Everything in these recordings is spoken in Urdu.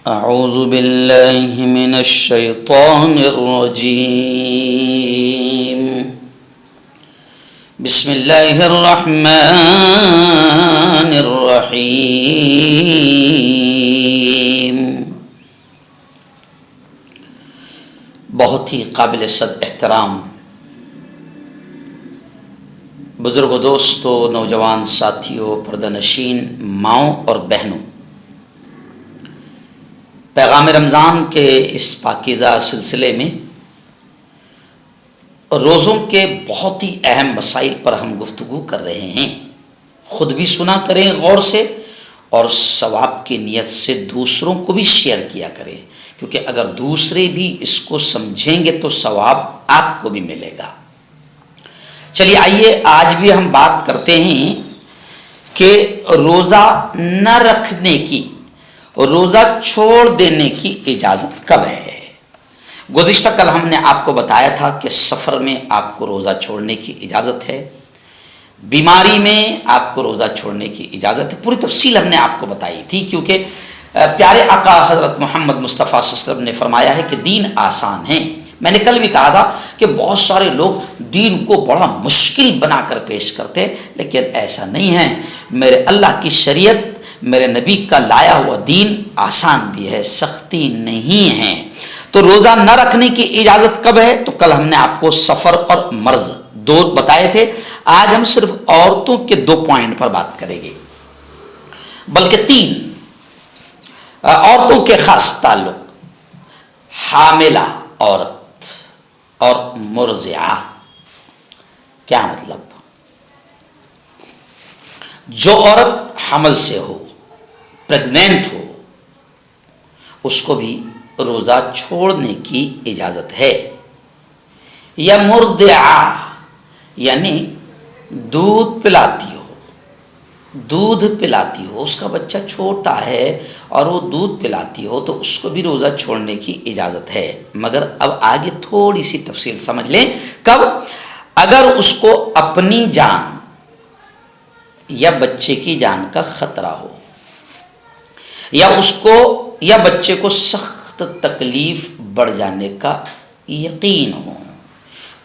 اعوذ باللہ من الشیطان الرجیم بسم اللہ الرحمن الرحیم۔ بہت ہی قابل صد احترام بزرگ دوستوں، نوجوان ساتھیوں، پردہ نشین ماؤں اور بہنوں، پیغام رمضان کے اس پاکیزہ سلسلے میں روزوں کے بہت ہی اہم مسائل پر ہم گفتگو کر رہے ہیں۔ خود بھی سنا کریں غور سے، اور ثواب کی نیت سے دوسروں کو بھی شیئر کیا کریں، کیونکہ اگر دوسرے بھی اس کو سمجھیں گے تو ثواب آپ کو بھی ملے گا۔ چلیے آئیے آج بھی ہم بات کرتے ہیں کہ روزہ نہ رکھنے کی، روزہ چھوڑ دینے کی اجازت کب ہے۔ گزشتہ کل ہم نے آپ کو بتایا تھا کہ سفر میں آپ کو روزہ چھوڑنے کی اجازت ہے، بیماری میں آپ کو روزہ چھوڑنے کی اجازت ہے۔ پوری تفصیل ہم نے آپ کو بتائی تھی، کیونکہ پیارے آقا حضرت محمد مصطفیٰ صلی اللہ علیہ وسلم نے فرمایا ہے کہ دین آسان ہے۔ میں نے کل بھی کہا تھا کہ بہت سارے لوگ دین کو بڑا مشکل بنا کر پیش کرتے، لیکن ایسا نہیں ہے۔ میرے اللہ کی شریعت، میرے نبی کا لایا ہوا دین آسان بھی ہے، سختی نہیں ہے۔ تو روزہ نہ رکھنے کی اجازت کب ہے؟ تو کل ہم نے آپ کو سفر اور مرض دو بتائے تھے۔ آج ہم صرف عورتوں کے 2 پوائنٹ پر بات کریں گے، بلکہ 3 عورتوں کے خاص تعلق: حاملہ عورت اور مرضعہ۔ کیا مطلب؟ جو عورت حمل سے ہو، پریگنینٹ ہو، اس کو بھی روزہ چھوڑنے کی اجازت ہے۔ یا مرضعہ یعنی دودھ پلاتی ہو، اس کا بچہ چھوٹا ہے اور وہ دودھ پلاتی ہو، تو اس کو بھی روزہ چھوڑنے کی اجازت ہے۔ مگر اب آگے تھوڑی سی تفصیل سمجھ لیں۔ کب؟ اگر اس کو اپنی جان یا بچے کی جان کا خطرہ ہو، یا اس کو یا بچے کو سخت تکلیف بڑھ جانے کا یقین ہو،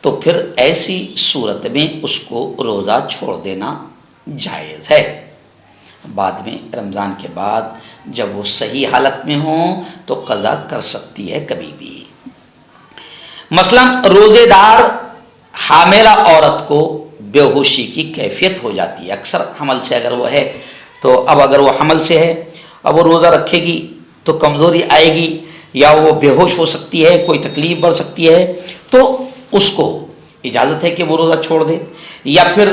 تو پھر ایسی صورت میں اس کو روزہ چھوڑ دینا جائز ہے۔ بعد میں رمضان کے بعد جب وہ صحیح حالت میں ہوں تو قضا کر سکتی ہے کبھی بھی۔ مثلا روزے دار حاملہ عورت کو بے ہوشی کی کیفیت ہو جاتی ہے، اکثر حمل سے اگر وہ ہے تو اب اگر وہ حمل سے ہے، اب وہ روزہ رکھے گی تو کمزوری آئے گی، یا وہ بے ہوش ہو سکتی ہے، کوئی تکلیف بڑھ سکتی ہے، تو اس کو اجازت ہے کہ وہ روزہ چھوڑ دے۔ یا پھر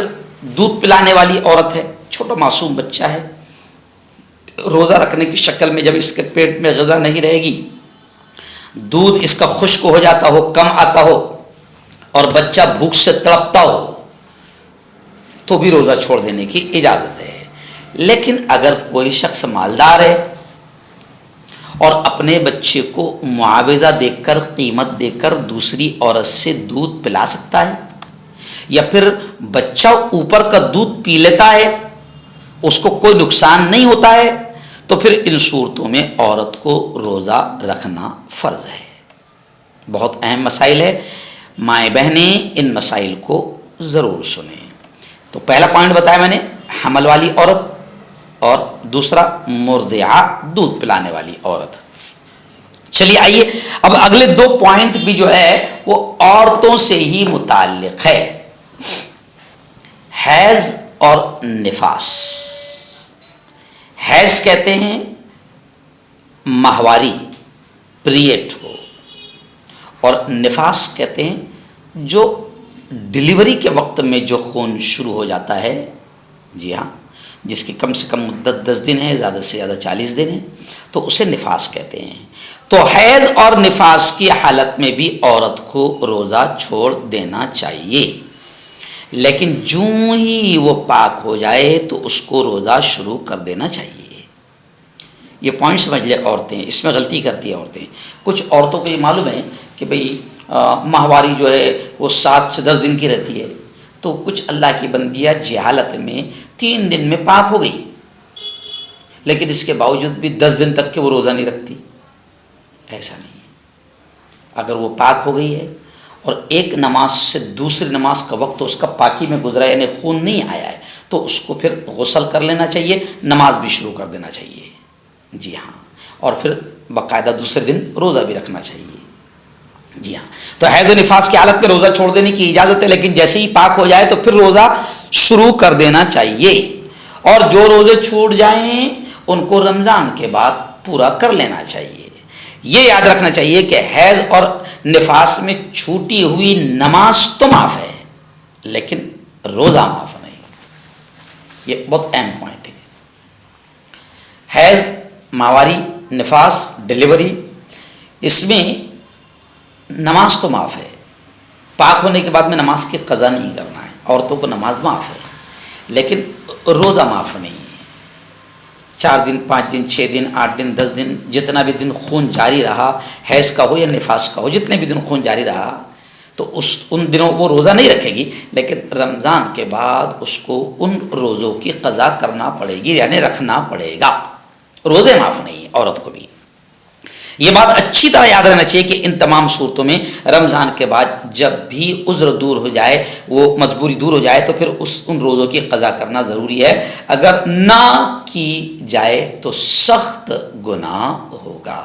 دودھ پلانے والی عورت ہے، چھوٹا معصوم بچہ ہے، روزہ رکھنے کی شکل میں جب اس کے پیٹ میں غذا نہیں رہے گی، دودھ اس کا خشک ہو جاتا ہو، کم آتا ہو، اور بچہ بھوک سے تڑپتا ہو، تو بھی روزہ چھوڑ دینے کی اجازت ہے۔ لیکن اگر کوئی شخص مالدار ہے اور اپنے بچے کو معاوضہ دے کر، قیمت دے کر دوسری عورت سے دودھ پلا سکتا ہے، یا پھر بچہ اوپر کا دودھ پی لیتا ہے، اس کو کوئی نقصان نہیں ہوتا ہے، تو پھر ان صورتوں میں عورت کو روزہ رکھنا فرض ہے۔ بہت اہم مسائل ہے، مائیں بہنیں ان مسائل کو ضرور سنیں۔ تو پہلا پوائنٹ بتایا میں نے، حمل والی عورت، اور دوسرا مرضعہ، دودھ پلانے والی عورت۔ چلیے آئیے اب اگلے 2 پوائنٹ بھی جو ہے وہ عورتوں سے ہی متعلق ہے، حیض اور نفاس۔ حیض کہتے ہیں ماہواری، پیریڈ کو، اور نفاس کہتے ہیں جو ڈیلیوری کے وقت میں جو خون شروع ہو جاتا ہے، جی ہاں، جس کی کم سے کم مدت 10 دن ہے، زیادہ سے زیادہ 40 دن ہے، تو اسے نفاس کہتے ہیں۔ تو حیض اور نفاس کی حالت میں بھی عورت کو روزہ چھوڑ دینا چاہیے، لیکن جوں ہی وہ پاک ہو جائے تو اس کو روزہ شروع کر دینا چاہیے۔ یہ پوائنٹ سمجھ لے عورتیں، اس میں غلطی کرتی ہیں عورتیں۔ کچھ عورتوں کو یہ معلوم ہے کہ بھئی ماہواری جو ہے وہ 7 سے 10 دن کی رہتی ہے، تو کچھ اللہ کی بندیاں جہالت میں 3 دن میں پاک ہو گئی، لیکن اس کے باوجود بھی 10 دن تک کہ وہ روزہ نہیں رکھتی، ایسا نہیں ہے. اگر وہ پاک ہو گئی ہے اور ایک نماز سے دوسری نماز کا وقت اس کا پاکی میں گزرا ہے، یعنی خون نہیں آیا ہے، تو اس کو پھر غسل کر لینا چاہیے، نماز بھی شروع کر دینا چاہیے. جی ہاں، اور پھر باقاعدہ دوسرے دن روزہ بھی رکھنا چاہیے. جی ہاں، تو حیض و نفاس کی حالت میں روزہ چھوڑ دینے کی اجازت ہے، لیکن جیسے ہی پاک ہو جائے تو پھر روزہ شروع کر دینا چاہیے. اور جو روزے چھوٹ جائیں ان کو رمضان کے بعد پورا کر لینا چاہیے. یہ یاد رکھنا چاہیے کہ حیض اور نفاس میں چھوٹی ہوئی نماز تو معاف ہے لیکن روزہ معاف نہیں. یہ بہت اہم پوائنٹ ہے. حیض، ماہواری، نفاس، ڈلیوری، اس میں نماز تو معاف ہے. پاک ہونے کے بعد میں نماز کی قضا نہیں کرنا ہے. عورتوں کو نماز معاف ہے لیکن روزہ معاف نہیں ہے. 4 دن، 5 دن، 6 دن، 8 دن، 10 دن، جتنا بھی دن خون جاری رہا، حیض کا ہو یا نفاس کا ہو، جتنے بھی دن خون جاری رہا تو ان دنوں وہ روزہ نہیں رکھے گی، لیکن رمضان کے بعد اس کو ان روزوں کی قضا کرنا پڑے گی، یعنی رکھنا پڑے گا. روزے معاف نہیں ہیں عورت کو بھی. یہ بات اچھی طرح یاد رہنا چاہیے کہ ان تمام صورتوں میں رمضان کے بعد جب بھی عذر دور ہو جائے، وہ مجبوری دور ہو جائے، تو پھر ان روزوں کی قضا کرنا ضروری ہے. اگر نہ کی جائے تو سخت گناہ ہوگا.